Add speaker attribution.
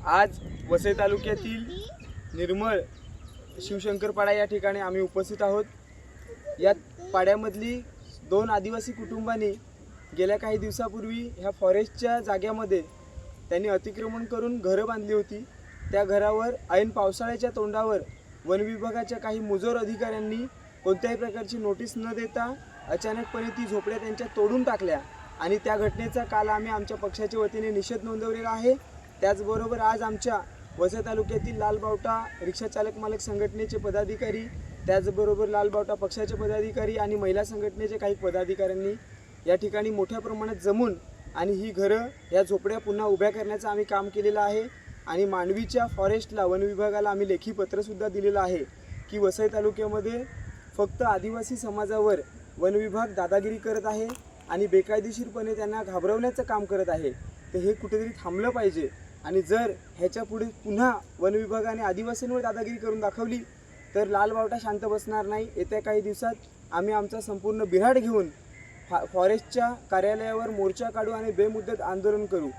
Speaker 1: आज वसई तालुक्यातील निर्मळ शिवशंकरपाडा या ठिकाणी आम्ही उपस्थित आहोत। या पाड्यामधली 2 आदिवासी कुटुंबांनी गेल्या काही दिवसापूर्वी ह्या फॉरेस्टच्या जाग्यामध्ये त्यांनी अतिक्रमण करून घरं बांधली होती। त्या घरावर ऐन पावसाळ्याच्या तोंडावर वन विभागाच्या काही मुजोर अधिकाऱ्यांनी कोणत्याही प्रकारची नोटीस न देता अचानकपणे ती झोपड्या त्यांच्या तोडून टाकल्या आणि त्या घटनेचा काल आम्ही आमच्या पक्षाच्या वतीने निषेध नोंदवलेला आहे। त्याचबरोबर आज आमच्या वसई तालुक्यातील लालबावटा रिक्षा चालक मालक संघटनेचे पदाधिकारी, त्याचबरोबर लालबावटा पक्षाचे पदाधिकारी आणि महिला संघटनेचे काही पदाधिकाऱ्यांनी या ठिकाणी मोठ्या प्रमाणात जमून आणि ही घरं या झोपड्या पुन्हा उभ्या करण्याचं आम्ही काम केलेलं आहे। आणि मांडवीच्या फॉरेस्टला वन विभागाला आम्ही लेखी पत्रसुद्धा दिलेलं आहे की वसई तालुक्यामध्ये फक्त आदिवासी समाजावर वन विभाग दादागिरी करत आहे आणि बेकायदेशीरपणे त्यांना घाबरवण्याचं काम करत आहे। तर हे कुठेतरी थांबलं पाहिजे आणि जर ह्याच्या पुढे पुन्हा वन विभागाने आदिवासींवर दादागिरी करून दाखवली तर लालबावटा शांत बसणार नाही। येत्या काही दिवसात आम्ही आमचा संपूर्ण बिऱ्हाड घेऊन फॉरेस्टच्या कार्यालयावर मोर्चा काढू आणि बेमुदत आंदोलन करू।